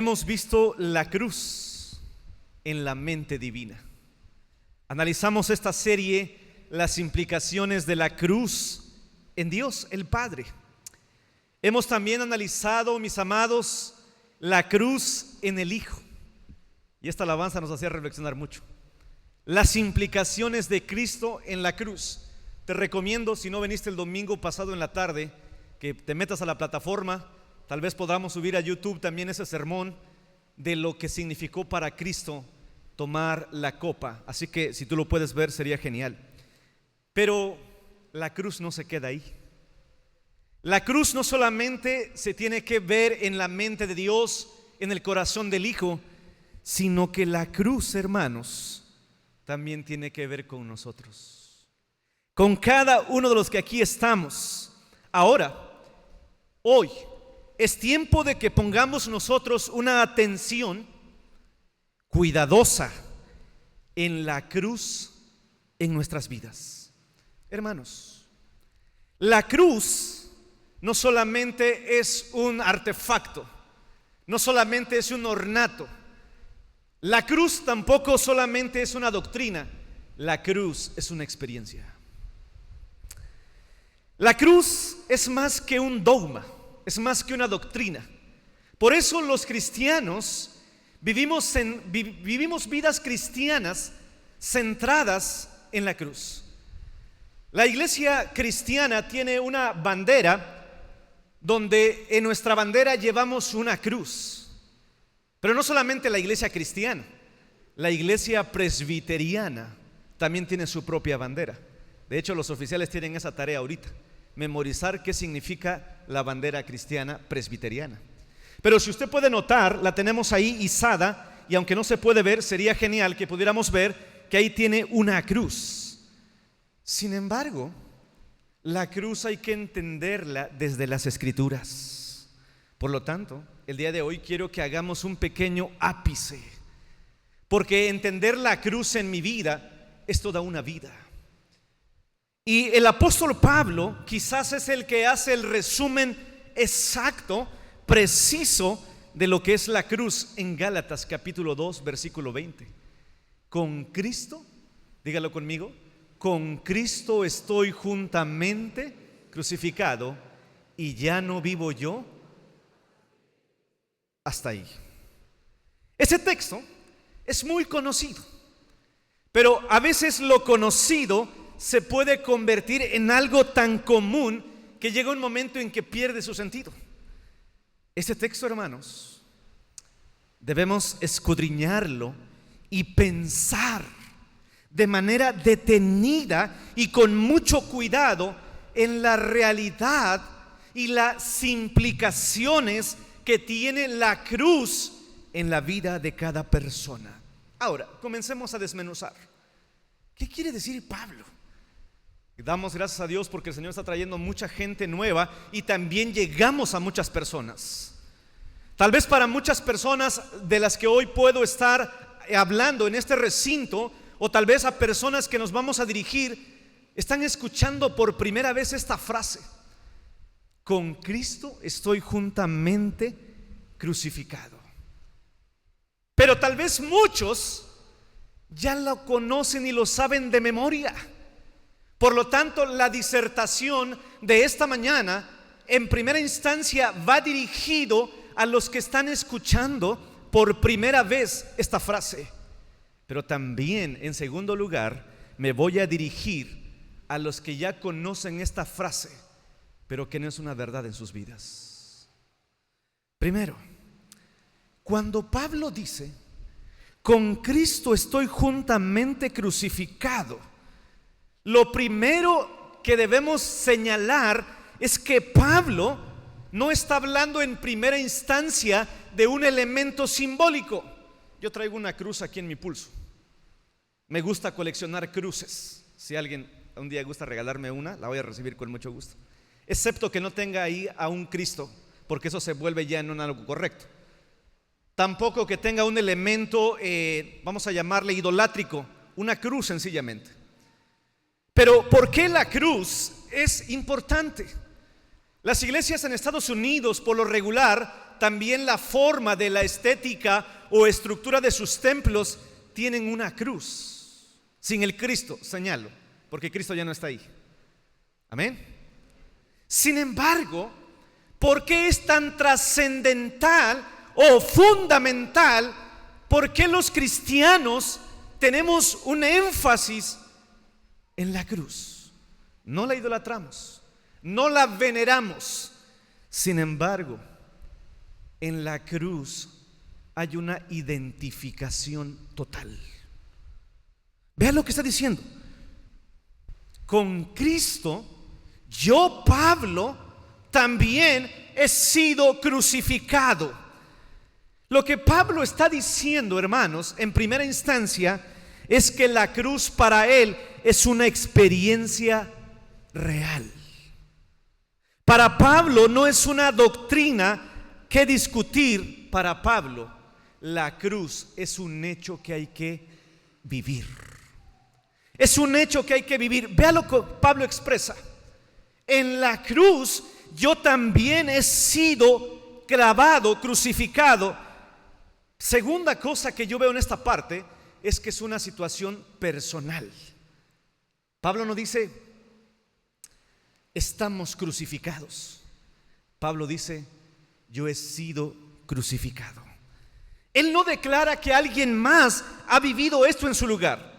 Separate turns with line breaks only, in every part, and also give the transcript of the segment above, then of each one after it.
Hemos visto la cruz en la mente divina. Analizamos esta serie, las implicaciones de la cruz en Dios el Padre. Hemos también analizado, mis amados, la cruz en el Hijo. Y esta alabanza nos hacía reflexionar mucho. Las implicaciones de Cristo en la cruz. Te recomiendo, si no viniste el domingo pasado en la tarde, que te metas a la plataforma. Tal vez podamos subir a YouTube también ese sermón de lo que significó para Cristo tomar la copa. Así que si tú lo puedes ver sería genial. Pero la cruz no se queda ahí. La cruz no solamente se tiene que ver en la mente de Dios, en el corazón del Hijo, sino que la cruz, hermanos, también tiene que ver con nosotros, con cada uno de los que aquí estamos. Ahora, hoy es tiempo de que pongamos nosotros una atención cuidadosa en la cruz en nuestras vidas. Hermanos, la cruz no solamente es un artefacto, no solamente es un ornato. La cruz tampoco solamente es una doctrina, la cruz es una experiencia. La cruz es más que un dogma, es más que una doctrina. Por eso los cristianos vivimos vidas cristianas centradas en la cruz. La iglesia cristiana tiene una bandera donde en nuestra bandera llevamos una cruz. Pero no solamente la iglesia cristiana, la iglesia presbiteriana también tiene su propia bandera. De hecho, los oficiales tienen esa tarea ahorita: memorizar qué significa la bandera cristiana presbiteriana. Pero si usted puede notar, la tenemos ahí izada, y aunque no se puede ver, sería genial que pudiéramos ver que ahí tiene una cruz. Sin embargo, la cruz hay que entenderla desde las Escrituras. Por lo tanto, el día de hoy quiero que hagamos un pequeño ápice, porque entender la cruz en mi vida es toda una vida. Y el apóstol Pablo quizás es el que hace el resumen exacto, preciso de lo que es la cruz en Gálatas capítulo 2 versículo 20. Con Cristo, dígalo conmigo, con Cristo estoy juntamente crucificado, y ya no vivo yo. Hasta ahí. Ese texto es muy conocido, pero a veces lo conocido se puede convertir en algo tan común que llega un momento en que pierde su sentido. Ese texto, hermanos, debemos escudriñarlo y pensar de manera detenida y con mucho cuidado en la realidad y las implicaciones que tiene la cruz en la vida de cada persona. Ahora, comencemos a desmenuzar. ¿Qué quiere decir Pablo? Damos gracias a Dios porque el Señor está trayendo mucha gente nueva y también llegamos a muchas personas. Tal vez para muchas personas de las que hoy puedo estar hablando en este recinto, o tal vez a personas que nos vamos a dirigir, están escuchando por primera vez esta frase: con Cristo estoy juntamente crucificado. Pero tal vez muchos ya lo conocen y lo saben de memoria. Por lo tanto, la disertación de esta mañana en primera instancia va dirigido a los que están escuchando por primera vez esta frase. Pero también, en segundo lugar, me voy a dirigir a los que ya conocen esta frase, pero que no es una verdad en sus vidas. Primero, cuando Pablo dice: con Cristo estoy juntamente crucificado, lo primero que debemos señalar es que Pablo no está hablando en primera instancia de un elemento simbólico. Yo traigo una cruz aquí en mi pulso. Me gusta coleccionar cruces. Si alguien un día gusta regalarme una, la voy a recibir con mucho gusto. Excepto que no tenga ahí a un Cristo, porque eso se vuelve ya en un algo correcto. Tampoco que tenga un elemento, vamos a llamarle idolátrico, una cruz sencillamente. Pero ¿por qué la cruz es importante? Las iglesias en Estados Unidos, por lo regular, también la forma de la estética o estructura de sus templos tienen una cruz. Sin el Cristo, señalo, porque Cristo ya no está ahí. Amén. Sin embargo, ¿por qué es tan trascendental o fundamental? ¿Por qué los cristianos tenemos un énfasis en la cruz? No la idolatramos, no la veneramos. Sin embargo, en la cruz hay una identificación total. Vean lo que está diciendo. Con Cristo, yo, Pablo, también he sido crucificado. Lo que Pablo está diciendo, hermanos, en primera instancia, es que la cruz para él es una experiencia real. Para Pablo no es una doctrina que discutir. Para Pablo, la cruz es un hecho que hay que vivir. Es un hecho que hay que vivir. Vea lo que Pablo expresa. En la cruz yo también he sido clavado, crucificado. Segunda cosa que yo veo en esta parte es que es una situación personal. Pablo no dice estamos crucificados. Pablo dice yo he sido crucificado. Él no declara que alguien más ha vivido esto en su lugar.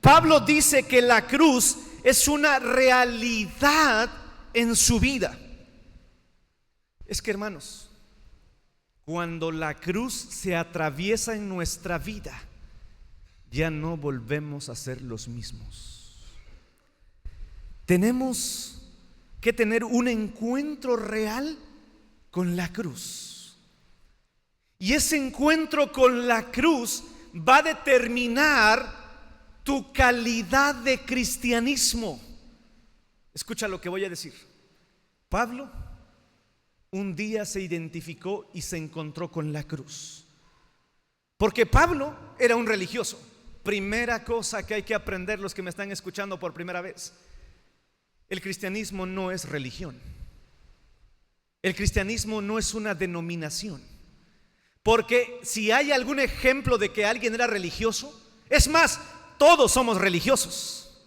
Pablo dice que la cruz es una realidad en su vida. Es que, hermanos, cuando la cruz se atraviesa en nuestra vida, ya no volvemos a ser los mismos. Tenemos que tener un encuentro real con la cruz. Y ese encuentro con la cruz va a determinar tu calidad de cristianismo. Escucha lo que voy a decir. Pablo un día se identificó y se encontró con la cruz. Porque Pablo era un religioso. Primera cosa que hay que aprender los que me están escuchando por primera vez: el cristianismo no es religión. El cristianismo no es una denominación. Porque si hay algún ejemplo de que alguien era religioso, es más, todos somos religiosos.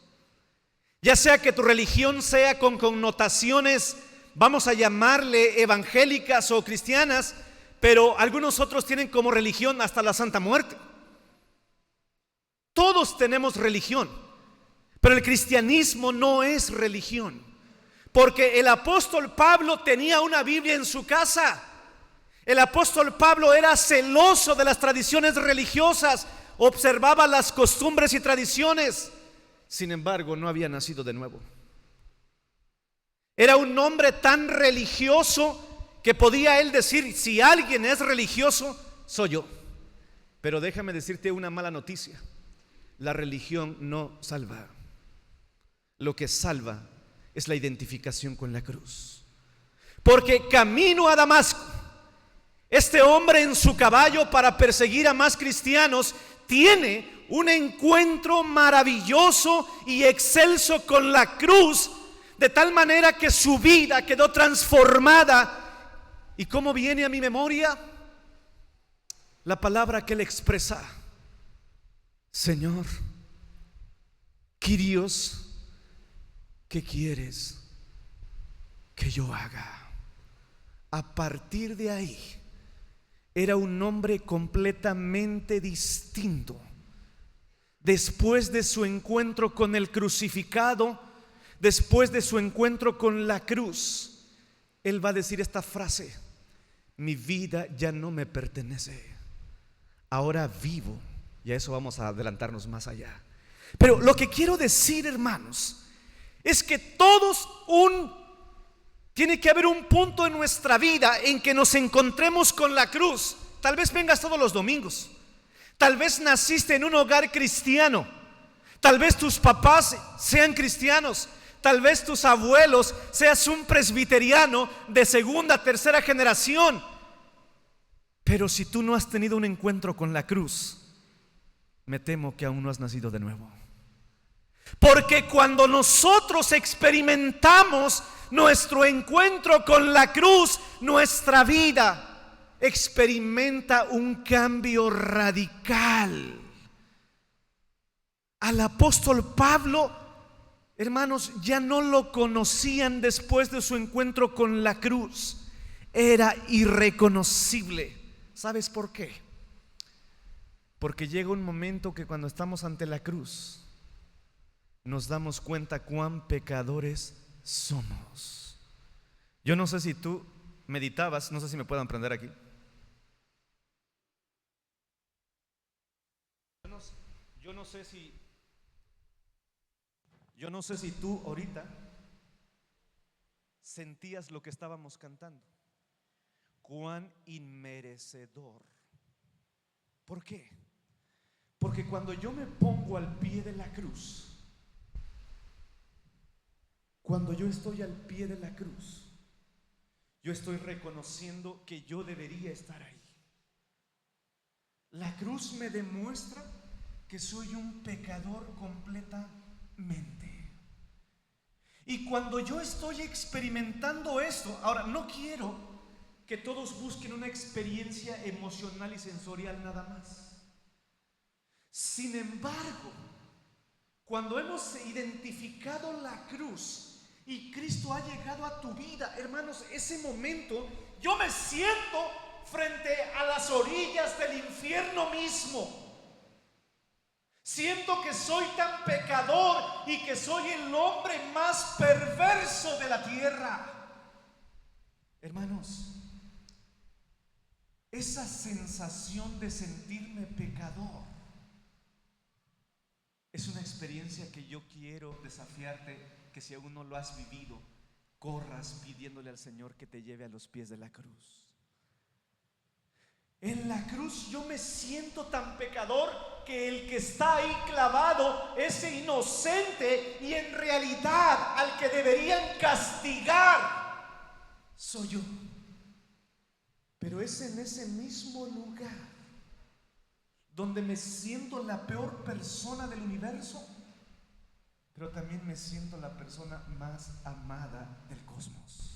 Ya sea que tu religión sea con connotaciones, vamos a llamarle evangélicas o cristianas, pero algunos otros tienen como religión hasta la Santa Muerte. Todos tenemos religión, pero el cristianismo no es religión. Porque el apóstol Pablo tenía una Biblia en su casa. El apóstol Pablo era celoso de las tradiciones religiosas, observaba las costumbres y tradiciones. Sin embargo, no había nacido de nuevo. Era un hombre tan religioso que podía él decir: si alguien es religioso, soy yo. Pero déjame decirte una mala noticia: la religión no salva. Lo que salva es la identificación con la cruz. Porque camino a Damasco, este hombre en su caballo para perseguir a más cristianos tiene un encuentro maravilloso y excelso con la cruz, de tal manera que su vida quedó transformada. ¿Y cómo viene a mi memoria? La palabra que él expresa: Señor, Kyrios, ¿qué quieres que yo haga? A partir de ahí, era un hombre completamente distinto. Después de su encuentro con el crucificado, después de su encuentro con la cruz, él va a decir esta frase: mi vida ya no me pertenece, ahora vivo. Y a eso vamos a adelantarnos más allá. Pero lo que quiero decir, hermanos, es que tiene que haber un punto en nuestra vida en que nos encontremos con la cruz. Tal vez vengas todos los domingos, tal vez naciste en un hogar cristiano, tal vez tus papás sean cristianos, tal vez tus abuelos seas un presbiteriano de segunda, tercera generación. Pero si tú no has tenido un encuentro con la cruz, me temo que aún no has nacido de nuevo. Porque cuando nosotros experimentamos nuestro encuentro con la cruz, nuestra vida experimenta un cambio radical. Al apóstol Pablo, hermanos, ya no lo conocían después de su encuentro con la cruz. Era irreconocible. ¿Sabes por qué? Porque llega un momento que cuando estamos ante la cruz nos damos cuenta cuán pecadores somos. Yo no sé si tú meditabas, no sé si me puedan prender aquí. Yo no sé si tú ahorita sentías lo que estábamos cantando. Cuán inmerecedor. ¿Por qué? Porque cuando yo me pongo al pie de la cruz, cuando yo estoy al pie de la cruz, yo estoy reconociendo que yo debería estar ahí. La cruz me demuestra que soy un pecador completamente. Y cuando yo estoy experimentando esto, ahora no quiero que todos busquen una experiencia emocional y sensorial nada más. Sin embargo, cuando hemos identificado la cruz y Cristo ha llegado a tu vida, hermanos, ese momento yo me siento frente a las orillas del infierno mismo. Siento que soy tan pecador y que soy el hombre más perverso de la tierra. Hermanos, esa sensación de sentirme pecador es una experiencia que yo quiero desafiarte, que si aún no lo has vivido, corras pidiéndole al Señor que te lleve a los pies de la cruz. En la cruz yo me siento tan pecador que el que está ahí clavado es inocente, y en realidad al que deberían castigar soy yo. Pero es en ese mismo lugar donde me siento la peor persona del universo, pero también me siento la persona más amada del cosmos.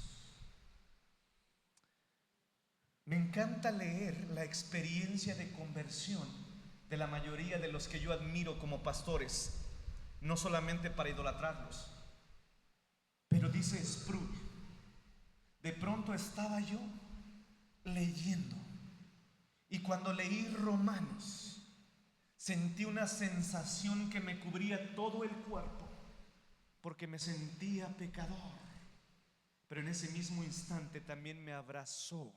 Me encanta leer la experiencia de conversión de la mayoría de los que yo admiro como pastores, no solamente para idolatrarlos, pero dice Sproul: de pronto estaba yo leyendo, y cuando leí Romanos sentí una sensación que me cubría todo el cuerpo, porque me sentía pecador. Pero en ese mismo instante también me abrazó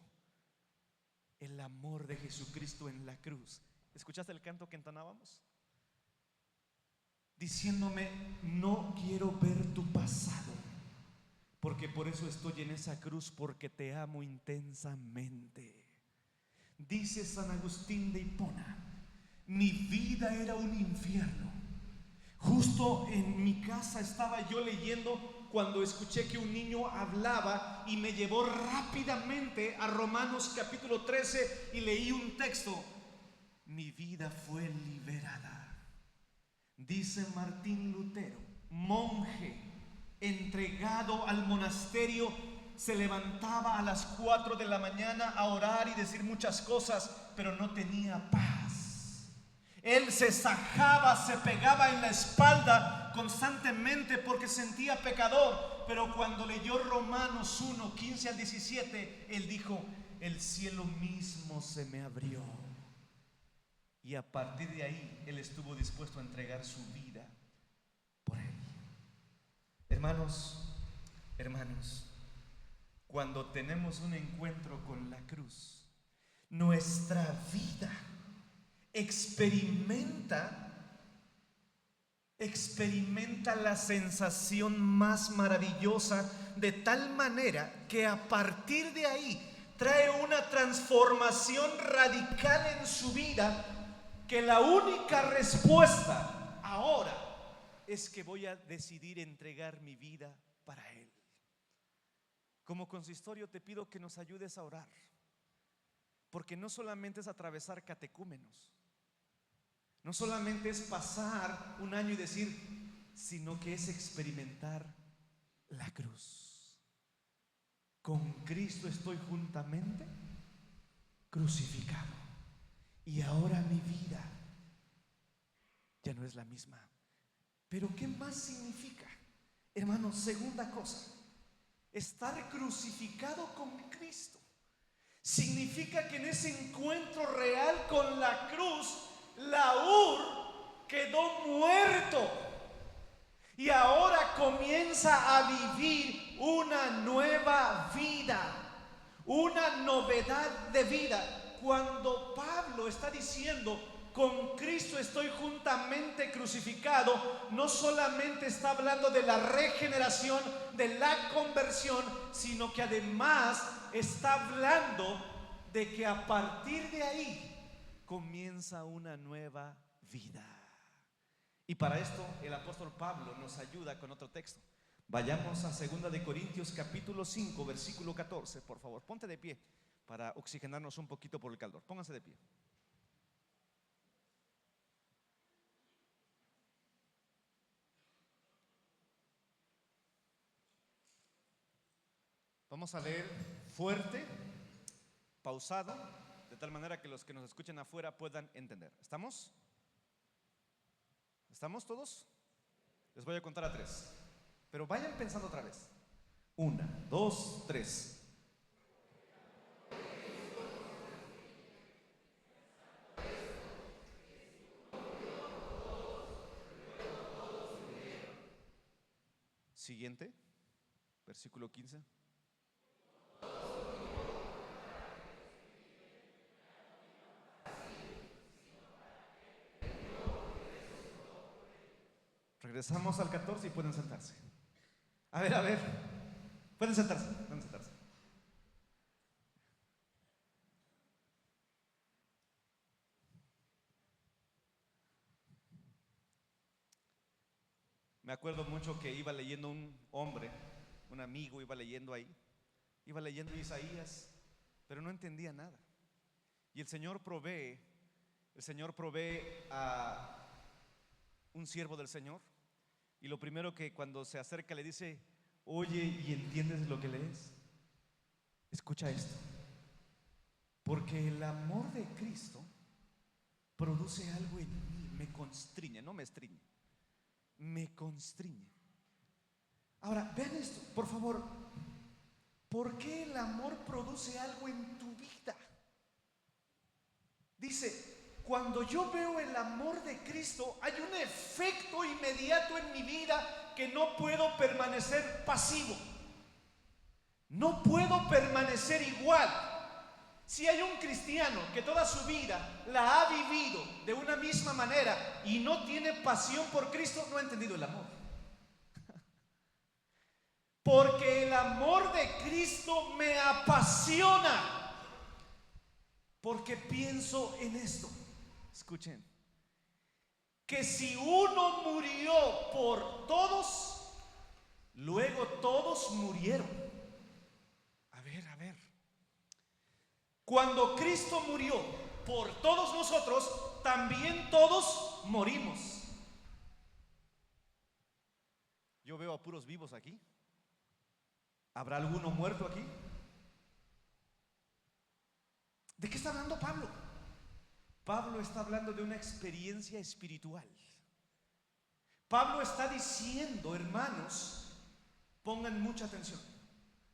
el amor de Jesucristo en la cruz. ¿Escuchaste el canto que entonábamos? Diciéndome: no quiero ver tu pasado, porque por eso estoy en esa cruz, porque te amo intensamente. Dice San Agustín de Hipona: mi vida era un infierno. Justo en mi casa estaba yo leyendo cuando escuché que un niño hablaba, y me llevó rápidamente a Romanos capítulo 13 y leí un texto: mi vida fue liberada. Dice Martín Lutero, monje entregado al monasterio, se levantaba a las 4 de la mañana a orar y decir muchas cosas, pero no tenía paz. Él se sajaba, se pegaba en la espalda constantemente porque sentía pecador. Pero cuando leyó Romanos 1, 15 al 17, él dijo: el cielo mismo se me abrió. Y a partir de ahí él estuvo dispuesto a entregar su vida por él. Hermanos, cuando tenemos un encuentro con la cruz, nuestra vida experimenta la sensación más maravillosa, de tal manera que a partir de ahí trae una transformación radical en su vida, que la única respuesta ahora es que voy a decidir entregar mi vida para Él. Como consistorio te pido que nos ayudes a orar, porque no solamente es atravesar catecúmenos, no solamente es pasar un año y decir, sino que es experimentar la cruz. Con Cristo estoy juntamente crucificado. Y ahora mi vida ya no es la misma. Pero ¿qué más significa? Hermanos, segunda cosa, estar crucificado con Cristo significa que en ese encuentro real con la cruz, Laúr quedó muerto y ahora comienza a vivir una nueva vida, una novedad de vida. Cuando Pablo está diciendo con Cristo estoy juntamente crucificado, no solamente está hablando de la regeneración, de la conversión, sino que además está hablando de que a partir de ahí comienza una nueva vida. Y para esto el apóstol Pablo nos ayuda con otro texto. Vayamos a 2 de Corintios capítulo 5 versículo 14, por favor. Ponte de pie para oxigenarnos un poquito por el calor. Pónganse de pie. Vamos a leer fuerte, pausado, de tal manera que los que nos escuchen afuera puedan entender. ¿Estamos? ¿Estamos todos? Les voy a contar a 3. Pero vayan pensando otra vez. 1, 2, 3. Siguiente, versículo 15. Regresamos al 14 y pueden sentarse. A ver, pueden sentarse, pueden sentarse. Me acuerdo mucho que iba leyendo un hombre, un amigo iba leyendo ahí, iba leyendo Isaías, pero no entendía nada. Y el Señor provee a un siervo del Señor, y lo primero que cuando se acerca le dice: oye, ¿y entiendes lo que lees? Escucha esto. Porque el amor de Cristo produce algo en mí, me constriñe, no me estriñe, me constriñe. Ahora, vean esto, por favor. ¿Por qué el amor produce algo en tu vida? Dice, cuando yo veo el amor de Cristo, hay un efecto inmediato en mi vida que no puedo permanecer pasivo. No puedo permanecer igual. Si hay un cristiano que toda su vida la ha vivido de una misma manera y no tiene pasión por Cristo, no ha entendido el amor. Porque el amor de Cristo me apasiona. Porque pienso en esto. Escuchen. Que si uno murió por todos, luego todos murieron. A ver. Cuando Cristo murió por todos nosotros, también todos morimos. Yo veo a puros vivos aquí. ¿Habrá alguno muerto aquí? ¿De qué está hablando Pablo? Pablo está hablando de una experiencia espiritual. Pablo está diciendo, hermanos, pongan mucha atención,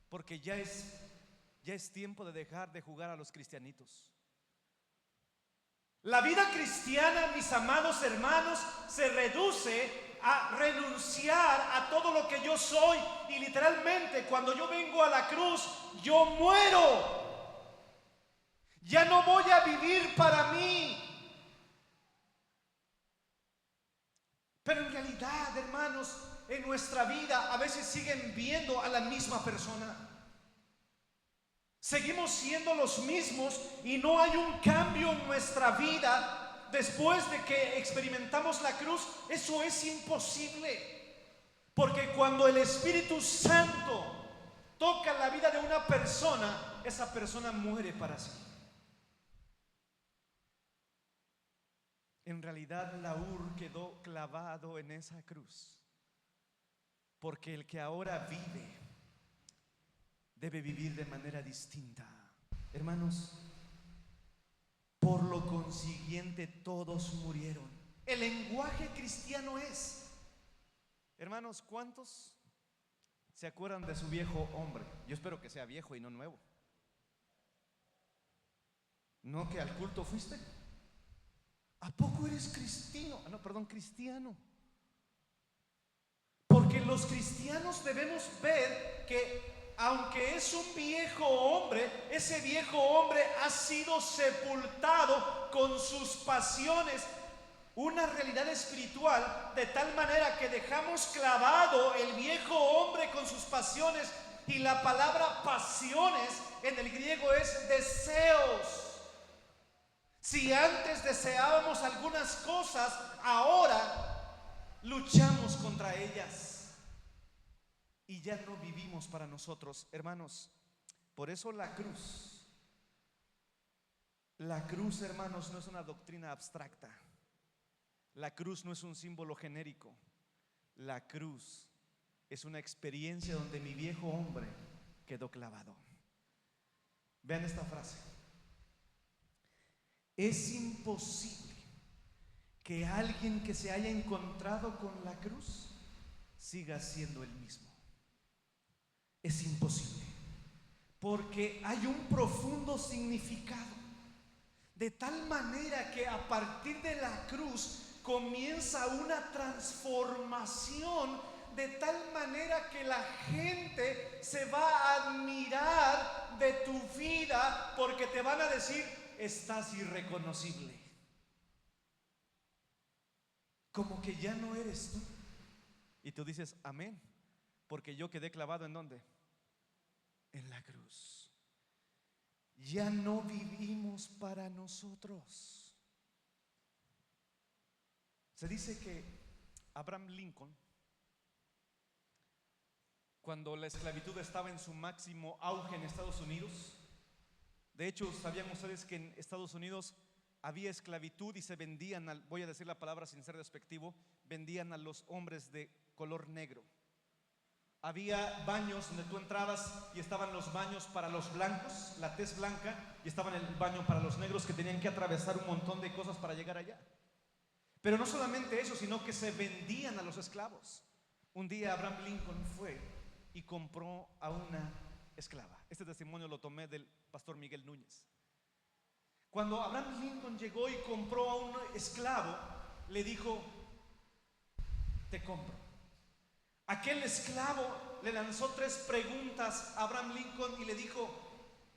porque ya es tiempo de dejar de jugar a los cristianitos. La vida cristiana, mis amados hermanos, se reduce a renunciar a todo lo que yo soy. Y literalmente, cuando yo vengo a la cruz, yo muero. Ya no voy a vivir para mí. Pero en realidad, hermanos, en nuestra vida a veces siguen viendo a la misma persona. Seguimos siendo los mismos y no hay un cambio en nuestra vida después de que experimentamos la cruz. Eso es imposible. Porque cuando el Espíritu Santo toca la vida de una persona, esa persona muere para sí. En realidad, Laúr quedó clavado en esa cruz, porque el que ahora vive debe vivir de manera distinta. Hermanos, por lo consiguiente todos murieron. El lenguaje cristiano es, hermanos, ¿cuántos se acuerdan de su viejo hombre? Yo espero que sea viejo y no nuevo. ¿No que al culto fuiste? ¿A poco eres cristiano? No, perdón, cristiano. Porque los cristianos debemos ver que aunque es un viejo hombre, ese viejo hombre ha sido sepultado con sus pasiones, una realidad espiritual, de tal manera que dejamos clavado el viejo hombre con sus pasiones. Y la palabra pasiones en el griego es deseos. Si antes deseábamos algunas cosas, ahora luchamos contra ellas y ya no vivimos para nosotros, hermanos. Por eso la cruz, hermanos, no es una doctrina abstracta. La cruz no es un símbolo genérico. La cruz es una experiencia donde mi viejo hombre quedó clavado. Vean esta frase: es imposible que alguien que se haya encontrado con la cruz siga siendo el mismo. Es imposible, porque hay un profundo significado, de tal manera que a partir de la cruz comienza una transformación, de tal manera que la gente se va a admirar de tu vida, porque te van a decir: estás irreconocible. Como que ya no eres tú. Y tú dices: amén, porque yo quedé clavado ¿en dónde? En la cruz. Ya no vivimos para nosotros. Se dice que Abraham Lincoln, cuando la esclavitud estaba en su máximo auge en Estados Unidos, de hecho, ¿sabían ustedes que en Estados Unidos había esclavitud y se vendían, voy a decir la palabra sin ser despectivo, vendían a los hombres de color negro? Había baños donde tú entrabas y estaban los baños para los blancos, la tez blanca, y estaban el baño para los negros, que tenían que atravesar un montón de cosas para llegar allá. Pero no solamente eso, sino que se vendían a los esclavos. Un día Abraham Lincoln fue y compró a una esclava. Este testimonio lo tomé del pastor Miguel Núñez. Cuando Abraham Lincoln llegó y compró a un esclavo, le dijo: te compro. Aquel esclavo le lanzó 3 preguntas a Abraham Lincoln y le dijo: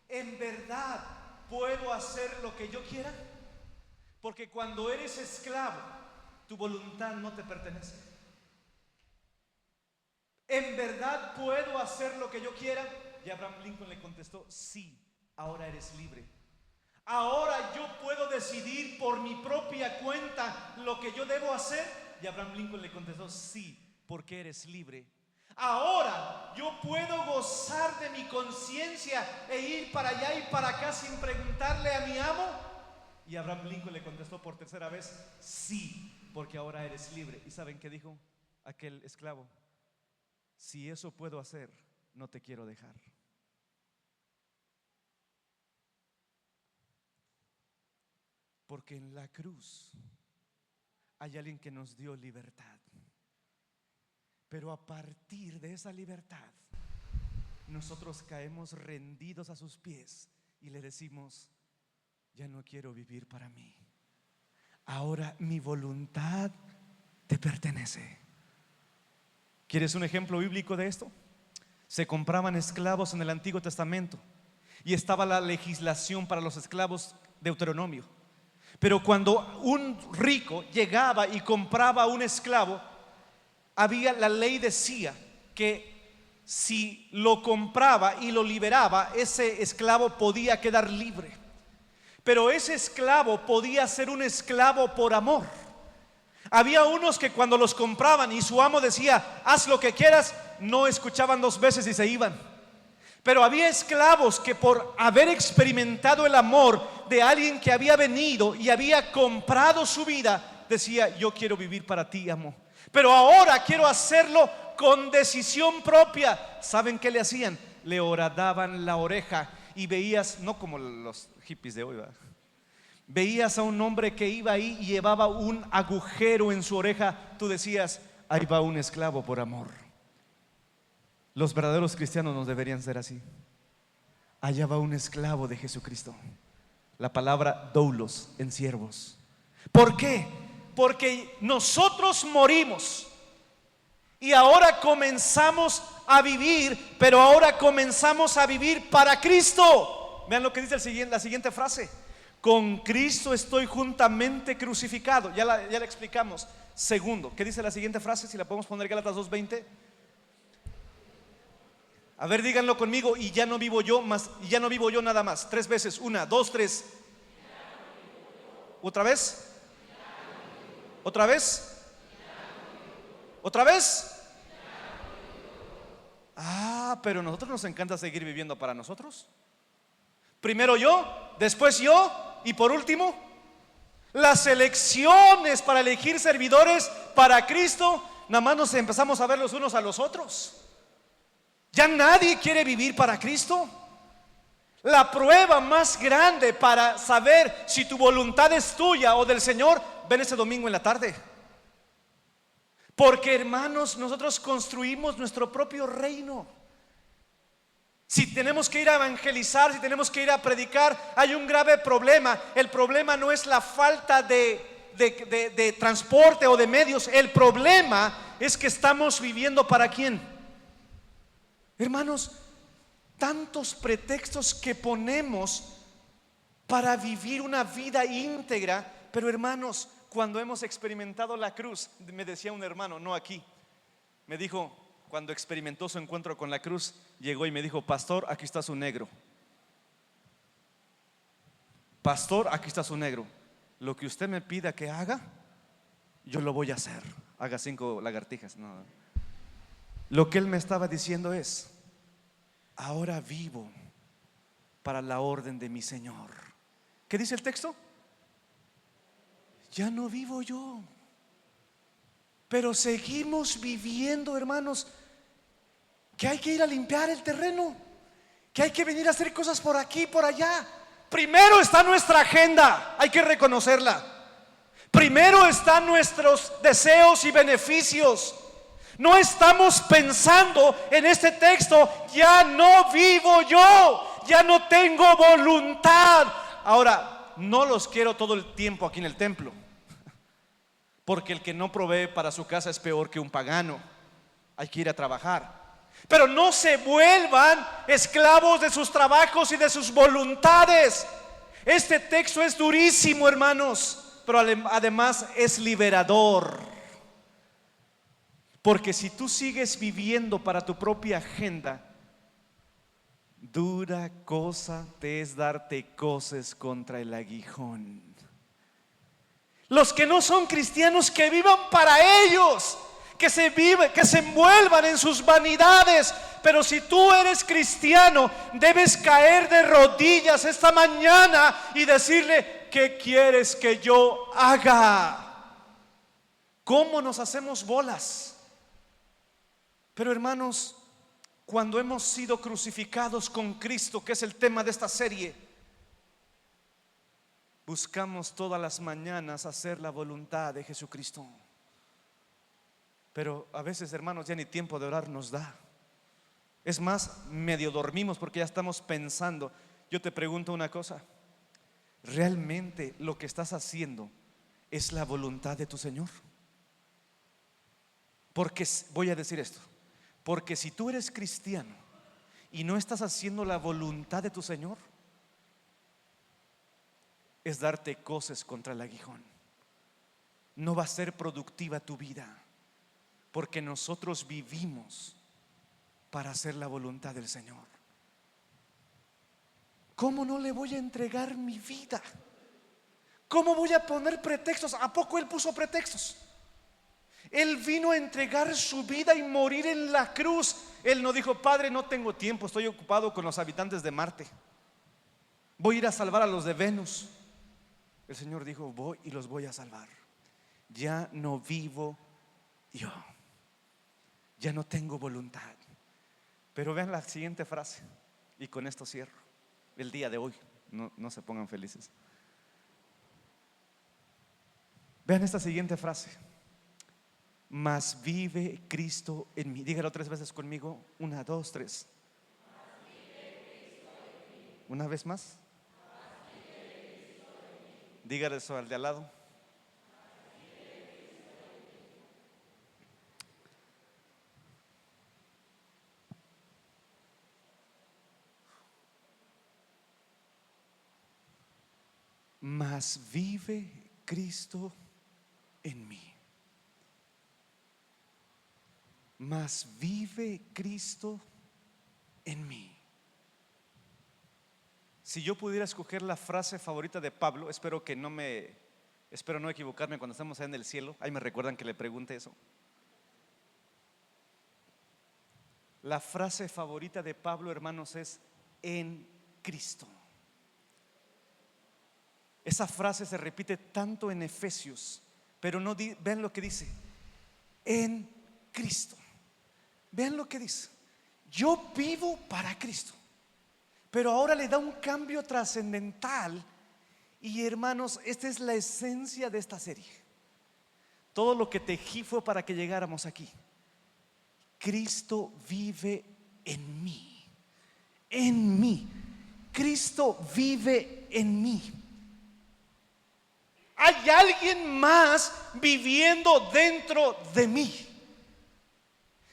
¿en verdad puedo hacer lo que yo quiera? Porque cuando eres esclavo, tu voluntad no te pertenece. ¿En verdad puedo hacer lo que yo quiera? Y Abraham Lincoln le contestó: sí, ahora eres libre. Ahora yo puedo decidir por mi propia cuenta lo que yo debo hacer. Y Abraham Lincoln le contestó: sí, porque eres libre. Ahora yo puedo gozar de mi conciencia e ir para allá y para acá sin preguntarle a mi amo. Y Abraham Lincoln le contestó por 3ª vez: sí, porque ahora eres libre. ¿Y saben qué dijo aquel esclavo? Si eso puedo hacer, no te quiero dejar. Porque en la cruz hay alguien que nos dio libertad. Pero a partir de esa libertad, nosotros caemos rendidos a sus pies y le decimos: ya no quiero vivir para mí. Ahora mi voluntad te pertenece. ¿Quieres un ejemplo bíblico de esto? Se compraban esclavos en el Antiguo Testamento y estaba la legislación para los esclavos, Deuteronomio. Pero cuando un rico llegaba y compraba un esclavo, la ley decía que si lo compraba y lo liberaba, ese esclavo podía quedar libre. Pero ese esclavo podía ser un esclavo por amor. Había unos que cuando los compraban y su amo decía: haz lo que quieras, no escuchaban 2 veces y se iban. Pero había esclavos que, por haber experimentado el amor de alguien que había venido y había comprado su vida, decía: yo quiero vivir para ti, amo, pero ahora quiero hacerlo con decisión propia. ¿Saben qué le hacían? Le horadaban la oreja y veías, no como los hippies de hoy, ¿verdad? Veías a un hombre que iba ahí y llevaba un agujero en su oreja, tú decías, ahí va un esclavo por amor. Los verdaderos cristianos no deberían ser así. Allá va un esclavo de Jesucristo. La palabra doulos, en siervos. ¿Por qué? Porque nosotros morimos y ahora comenzamos a vivir, pero ahora comenzamos a vivir para Cristo. Vean lo que dice la siguiente frase: con Cristo estoy juntamente crucificado. Ya la explicamos. Segundo, ¿qué dice la siguiente frase? Si la podemos poner, Gálatas 2:20. A ver, díganlo conmigo. Y ya no vivo yo más, y ya no vivo yo nada más. 3 veces, 1, 2, 3. ¿Otra vez? ¿Otra vez? ¿Otra vez? Pero a nosotros nos encanta seguir viviendo para nosotros. Primero yo, después yo, y por último, las elecciones para elegir servidores para Cristo, nada más nos empezamos a ver los unos a los otros. Ya nadie quiere vivir para Cristo. La prueba más grande para saber si tu voluntad es tuya o del Señor, ven ese domingo en la tarde. Porque, hermanos, nosotros construimos nuestro propio reino. Si tenemos que ir a evangelizar, si tenemos que ir a predicar, hay un grave problema. El problema no es la falta de transporte o de medios. El problema es que estamos viviendo ¿para quién? Hermanos, tantos pretextos que ponemos para vivir una vida íntegra. Pero, hermanos, cuando hemos experimentado la cruz, me decía un hermano, no aquí, me dijo, cuando experimentó su encuentro con la cruz, llegó y me dijo: pastor, aquí está su negro. Pastor, aquí está su negro. Lo que usted me pida que haga, yo lo voy a hacer. Haga 5 lagartijas. No. Lo que él me estaba diciendo es: ahora vivo para la orden de mi Señor. ¿Qué dice el texto? Ya no vivo yo, pero seguimos viviendo, hermanos, que hay que ir a limpiar el terreno, que hay que venir a hacer cosas por aquí, por allá. Primero está nuestra agenda, hay que reconocerla. Primero están nuestros deseos y beneficios. No estamos pensando en este texto: ya no vivo yo, ya no tengo voluntad. Ahora, no los quiero todo el tiempo aquí en el templo, porque el que no provee para su casa es peor que un pagano. Hay que ir a trabajar. Pero no se vuelvan esclavos de sus trabajos y de sus voluntades. Este texto es durísimo, hermanos, pero además es liberador. Porque si tú sigues viviendo para tu propia agenda, dura cosa te es darte coces contra el aguijón. Los que no son cristianos, que vivan para ellos, que se envuelvan en sus vanidades. Pero si tú eres cristiano, debes caer de rodillas esta mañana y decirle: ¿qué quieres que yo haga? ¿Cómo nos hacemos bolas? Pero, hermanos, cuando hemos sido crucificados con Cristo, que es el tema de esta serie, buscamos todas las mañanas hacer la voluntad de Jesucristo. Pero a veces, hermanos, ya ni tiempo de orar nos da. Es más, medio dormimos porque ya estamos pensando. Yo te pregunto una cosa: ¿realmente lo que estás haciendo es la voluntad de tu Señor? Porque voy a decir esto: porque si tú eres cristiano y no estás haciendo la voluntad de tu Señor, es darte coces contra el aguijón. No va a ser productiva tu vida, porque nosotros vivimos para hacer la voluntad del Señor. ¿Cómo no le voy a entregar mi vida? ¿Cómo voy a poner pretextos? ¿A poco Él puso pretextos? Él vino a entregar su vida y morir en la cruz. Él no dijo: Padre, no tengo tiempo, estoy ocupado con los habitantes de Marte, voy a ir a salvar a los de Venus. El Señor dijo: voy y los voy a salvar. Ya no vivo yo, ya no tengo voluntad. Pero vean la siguiente frase, y con esto cierro el día de hoy. No se pongan felices. Vean esta siguiente frase: mas vive Cristo en mí. Dígalo 3 veces conmigo. 1, 2, 3. Una vez más. Dígale eso al de al lado. Mas vive Cristo en mí. Mas vive Cristo en mí. Si yo pudiera escoger la frase favorita de Pablo, espero no equivocarme cuando estemos en el cielo. Ahí me recuerdan que le pregunte eso. La frase favorita de Pablo, hermanos, es en Cristo. Esa frase se repite tanto en Efesios, pero no vean lo que dice: en Cristo. Vean lo que dice: yo vivo para Cristo. Pero ahora le da un cambio trascendental. Y hermanos, esta es la esencia de esta serie. Todo lo que tejí fue para que llegáramos aquí. Cristo vive en mí. En mí. Cristo vive en mí. Hay alguien más viviendo dentro de mí.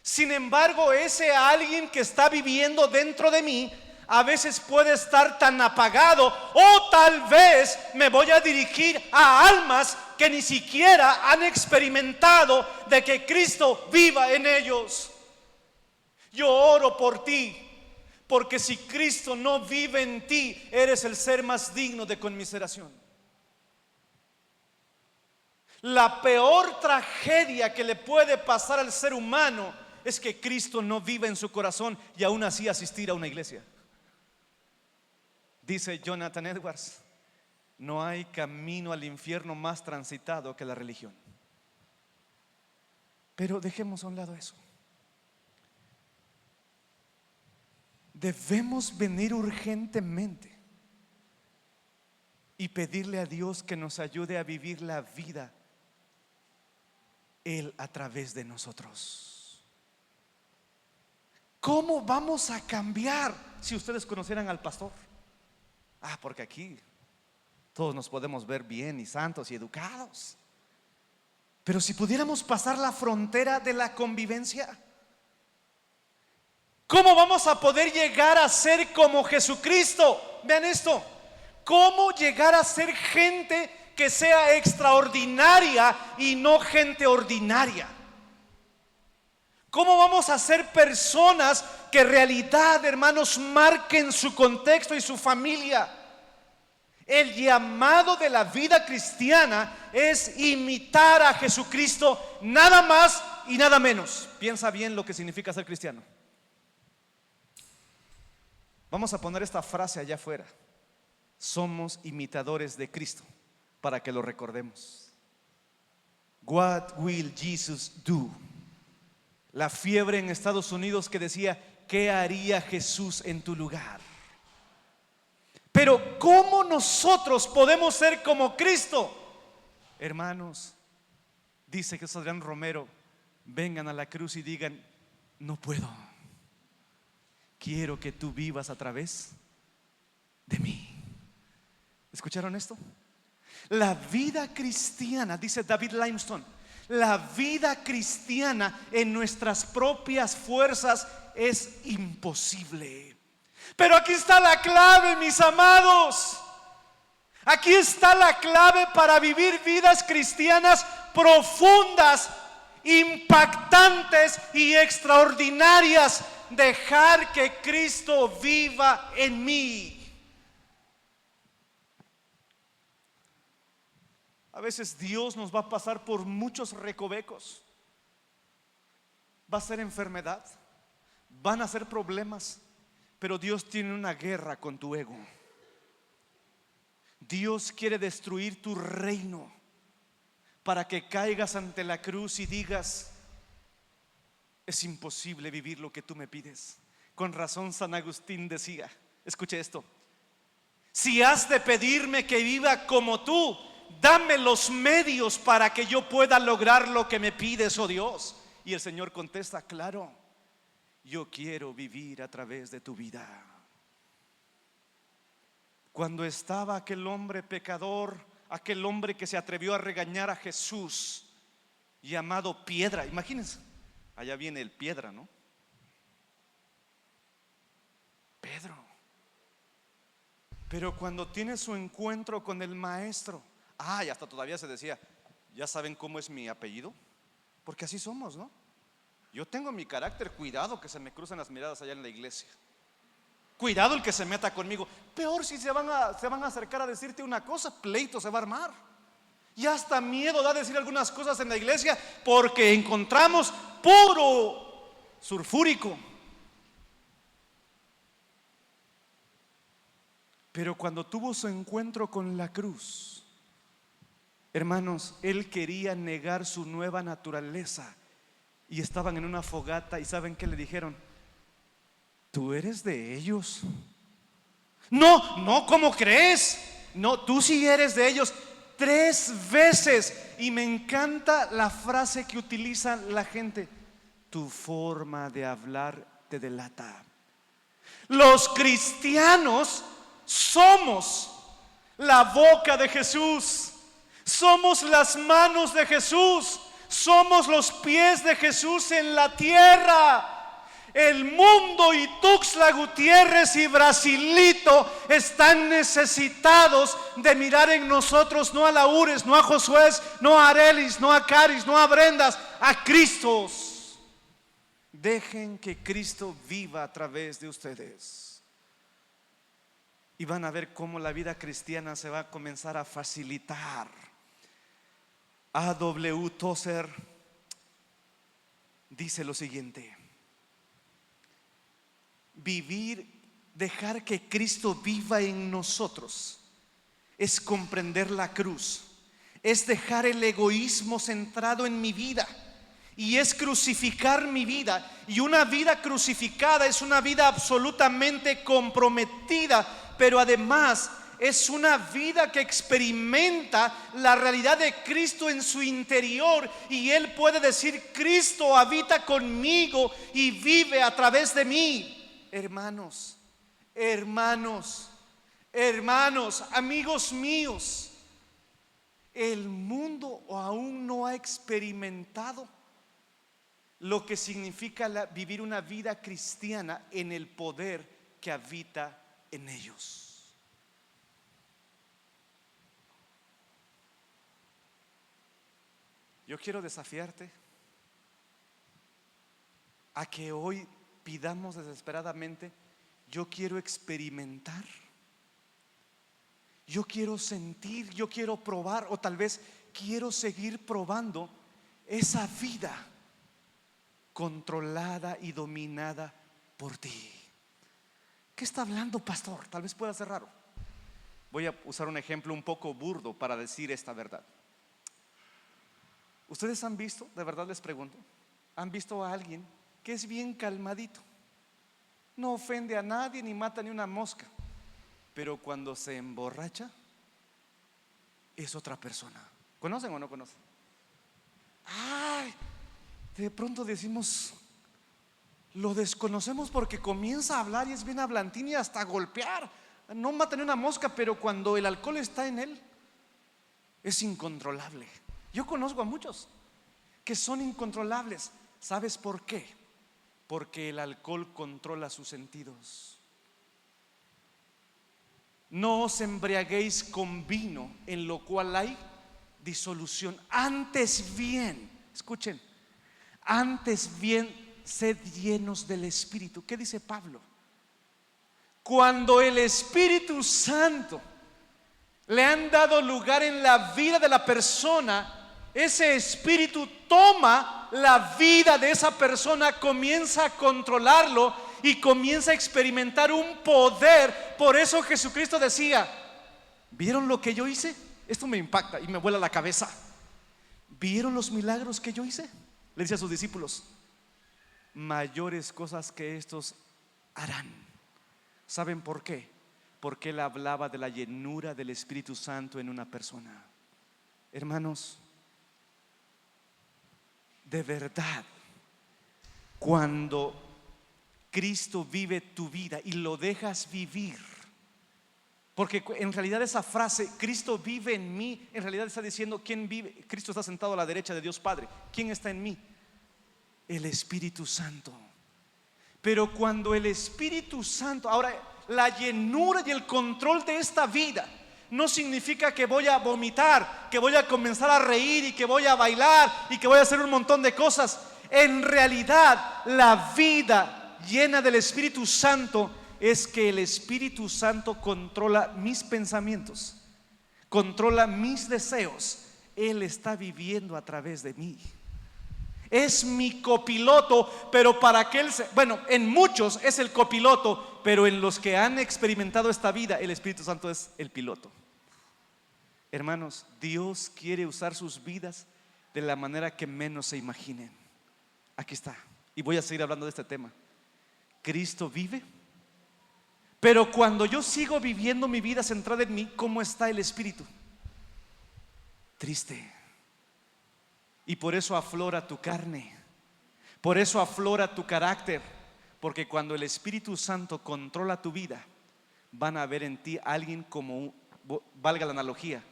Sin embargo, ese alguien que está viviendo dentro de mí a veces puede estar tan apagado, o tal vez me voy a dirigir a almas que ni siquiera han experimentado de que Cristo viva en ellos. Yo oro por ti, porque si Cristo no vive en ti, eres el ser más digno de conmiseración. La peor tragedia que le puede pasar al ser humano es que Cristo no vive en su corazón y aún así asistir a una iglesia. Dice Jonathan Edwards: no hay camino al infierno más transitado que la religión. Pero dejemos a un lado eso. Debemos venir urgentemente y pedirle a Dios que nos ayude a vivir la vida Él a través de nosotros. ¿Cómo vamos a cambiar? Si ustedes conocieran al pastor. Porque aquí todos nos podemos ver bien y santos y educados. Pero si pudiéramos pasar la frontera de la convivencia, ¿cómo vamos a poder llegar a ser como Jesucristo? Vean esto: ¿cómo llegar a ser gente que sea extraordinaria y no gente ordinaria? ¿Cómo vamos a ser personas que en realidad, hermanos, marquen su contexto y su familia? El llamado de la vida cristiana es imitar a Jesucristo, nada más y nada menos. Piensa bien lo que significa ser cristiano. Vamos a poner esta frase allá afuera: somos imitadores de Cristo, para que lo recordemos. What will Jesus do? La fiebre en Estados Unidos que decía: ¿qué haría Jesús en tu lugar? Pero ¿cómo nosotros podemos ser como Cristo? Hermanos, dice Jesús Adrián Romero: vengan a la cruz y digan: no puedo, quiero que tú vivas a través de mí. ¿Escucharon esto? La vida cristiana, dice David Limestone, la vida cristiana en nuestras propias fuerzas es imposible. Pero aquí está la clave, mis amados. Aquí está la clave para vivir vidas cristianas profundas, impactantes y extraordinarias. Dejar que Cristo viva en mí. A veces Dios nos va a pasar por muchos recovecos. Va a ser enfermedad, van a ser problemas, pero Dios tiene una guerra con tu ego. Dios quiere destruir tu reino para que caigas ante la cruz y digas: es imposible vivir lo que tú me pides. Con razón San Agustín decía, escuche esto: si has de pedirme que viva como tú, dame los medios para que yo pueda lograr lo que me pides, oh Dios. Y el Señor contesta, claro, yo quiero vivir a través de tu vida. Cuando estaba aquel hombre pecador, aquel hombre que se atrevió a regañar a Jesús, llamado Piedra, imagínense, allá viene el Piedra, ¿no? Pedro. Pero cuando tiene su encuentro con el maestro, y hasta todavía se decía, ¿ya saben cómo es mi apellido? Porque así somos, ¿no? Yo tengo mi carácter, cuidado que se me cruzan las miradas allá en la iglesia. Cuidado el que se meta conmigo. Peor si se van a acercar a decirte una cosa, pleito se va a armar. Y hasta miedo da decir algunas cosas en la iglesia porque encontramos puro sulfúrico. Pero cuando tuvo su encuentro con la cruz, hermanos, él quería negar su nueva naturaleza. Y estaban en una fogata y ¿saben qué le dijeron? ¿Tú eres de ellos? No, ¿cómo crees? No, tú sí eres de ellos. 3 veces. Y me encanta la frase que utiliza la gente: tu forma de hablar te delata. Los cristianos somos la boca de Jesús, somos las manos de Jesús, somos los pies de Jesús en la tierra. El mundo y Tuxtla Gutiérrez y Brasilito están necesitados de mirar en nosotros, no a Laures, no a Josué, no a Arelis, no a Caris, no a Brendas, a Cristo. Dejen que Cristo viva a través de ustedes y van a ver cómo la vida cristiana se va a comenzar a facilitar. A.W. Tozer dice lo siguiente: vivir, dejar que Cristo viva en nosotros, es comprender la cruz, es dejar el egoísmo centrado en mi vida y es crucificar mi vida. Y una vida crucificada es una vida absolutamente comprometida, pero además es una vida que experimenta la realidad de Cristo en su interior, y Él puede decir: Cristo habita conmigo y vive a través de mí. Hermanos, amigos míos, el mundo aún no ha experimentado lo que significa vivir una vida cristiana en el poder que habita en ellos. Yo quiero desafiarte a que hoy pidamos desesperadamente: yo quiero experimentar, yo quiero sentir, yo quiero probar, o tal vez quiero seguir probando esa vida controlada y dominada por ti. ¿Qué está hablando, pastor? Tal vez pueda ser raro. Voy a usar un ejemplo un poco burdo para decir esta verdad. ¿Ustedes han visto, de verdad les pregunto, han visto a alguien que es bien calmadito, no ofende a nadie ni mata ni una mosca, pero cuando se emborracha es otra persona? ¿Conocen o no conocen? De pronto decimos, lo desconocemos porque comienza a hablar y es bien hablantín y hasta golpear, no mata ni una mosca, pero cuando el alcohol está en él es incontrolable. Yo conozco a muchos que son incontrolables. ¿Sabes por qué? Porque el alcohol controla sus sentidos. No os embriaguéis con vino, en lo cual hay disolución. Antes bien, escuchen, antes bien sed llenos del Espíritu. ¿Qué dice Pablo? Cuando el Espíritu Santo le han dado lugar en la vida de la persona, ese espíritu toma la vida de esa persona, comienza a controlarlo y comienza a experimentar un poder. Por eso Jesucristo decía: ¿vieron lo que yo hice? Esto me impacta y me vuela la cabeza. ¿Vieron los milagros que yo hice? Le dice a sus discípulos: mayores cosas que estos harán. ¿Saben por qué? Porque él hablaba de la llenura del Espíritu Santo en una persona.
Hermanos, de verdad, cuando Cristo vive tu vida y lo dejas vivir, porque en realidad esa frase, Cristo vive en mí, en realidad está diciendo, ¿quién vive? Cristo está sentado a la derecha de Dios Padre. ¿Quién está en mí? El Espíritu Santo. Pero cuando el Espíritu Santo, ahora la llenura y el control de esta vida no significa que voy a vomitar, que voy a comenzar a reír y que voy a bailar y que voy a hacer un montón de cosas. En realidad, la vida llena del Espíritu Santo es que el Espíritu Santo controla mis pensamientos, controla mis deseos. Él está viviendo a través de mí. Es mi copiloto, pero para que él bueno, en muchos es el copiloto, pero en los que han experimentado esta vida, el Espíritu Santo es el piloto. Hermanos, Dios quiere usar sus vidas de la manera que menos se imaginen. Aquí está, y voy a seguir hablando de este tema. Cristo vive, pero cuando yo sigo viviendo mi vida centrada en mí, ¿cómo está el Espíritu? Triste. Y por eso aflora tu carne, por eso aflora tu carácter, porque cuando el Espíritu Santo controla tu vida, van a ver en ti a alguien como, valga la analogía,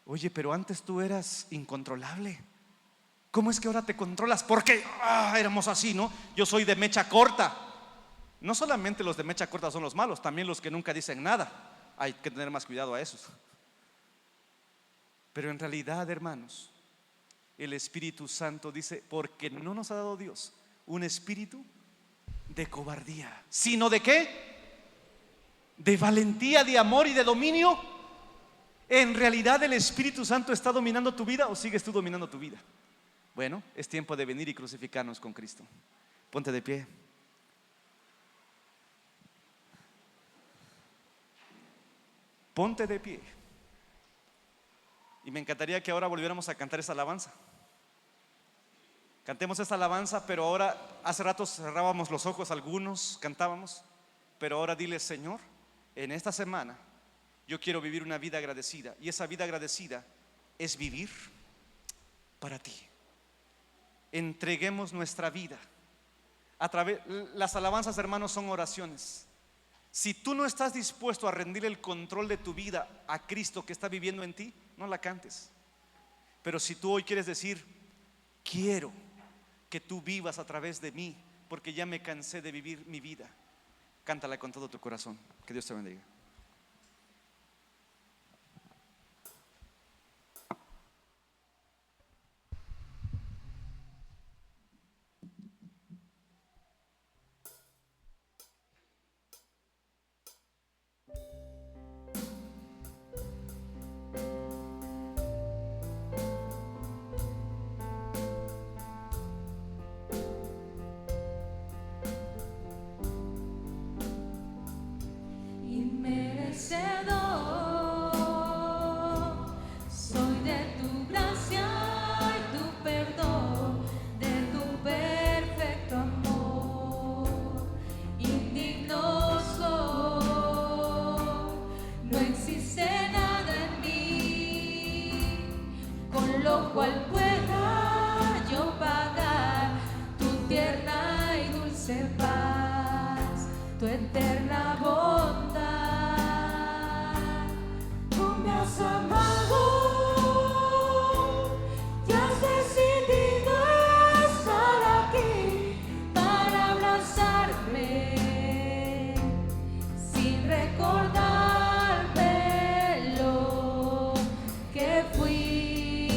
oye, pero antes tú eras incontrolable, ¿cómo es que ahora te controlas? Porque éramos así, ¿no? Yo soy de mecha corta. No solamente los de mecha corta son los malos, también los que nunca dicen nada. Hay que tener más cuidado a esos. Pero en realidad, hermanos, el Espíritu Santo dice, porque no nos ha dado Dios un espíritu de cobardía, sino de ¿qué? De valentía, de amor y de dominio. ¿En realidad el Espíritu Santo está dominando tu vida o sigues tú dominando tu vida? Bueno, es tiempo de venir y crucificarnos con Cristo. Ponte de pie. Ponte de pie. Y me encantaría que ahora volviéramos a cantar esa alabanza. Cantemos esta alabanza, pero ahora, hace rato cerrábamos los ojos algunos, cantábamos, pero ahora dile, Señor, en esta semana yo quiero vivir una vida agradecida. Y esa vida agradecida es vivir para ti. Entreguemos nuestra vida a través, las alabanzas, hermanos, son oraciones. Si tú no estás dispuesto a rendir el control de tu vida a Cristo que está viviendo en ti, no la cantes. Pero si tú hoy quieres decir, quiero que tú vivas a través de mí, porque ya me cansé de vivir mi vida, cántala con todo tu corazón. Que Dios te bendiga.
Soy de tu gracia y tu perdón, de tu perfecto amor. Indigno soy, no existe nada en mí con lo cual pueda yo pagar tu tierna y dulce paz, tu eterna bondad. Amado, ya has decidido estar aquí para abrazarme sin recordarme lo que fui.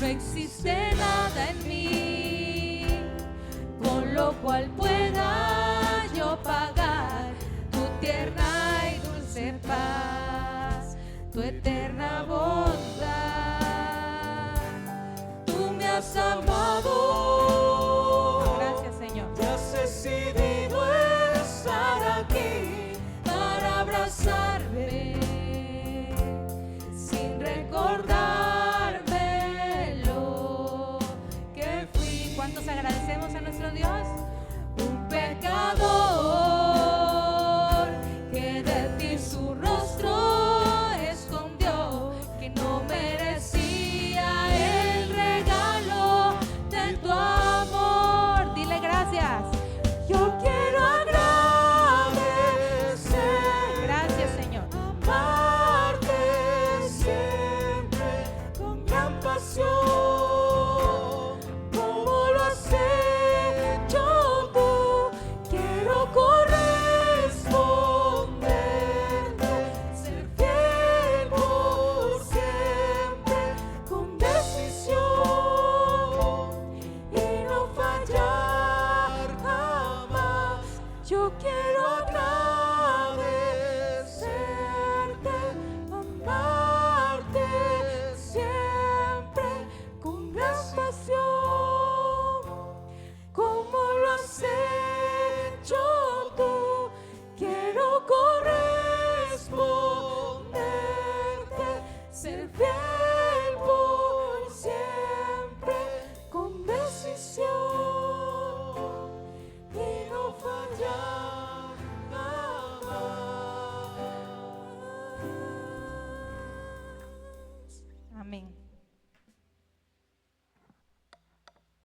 existe nada en mí con lo cual pueda yo pagar tu tierna y dulce paz, tu eterna bondad. Tú me has amado. Gracias, Señor.
Te has decidido estar aquí
Para abrazarme sin recordarme lo que fui. ¿Cuántos agradecemos a nuestro Dios? Un pecador que de ti su rostro escondió, que no merecía el regalo de tu amor. Dile gracias. Yo quiero agradecer. Gracias, Señor.
amarte siempre con gran pasión, como lo has hecho tú. Quiero corresponderte, ser fiel por siempre con decisión y no fallar jamás. Yo quiero agradecerte, amarte siempre con gran pasión, como lo has hecho tú. Quiero corresponderte, ser fiel por siempre con decisión y no fallar jamás.
Amén.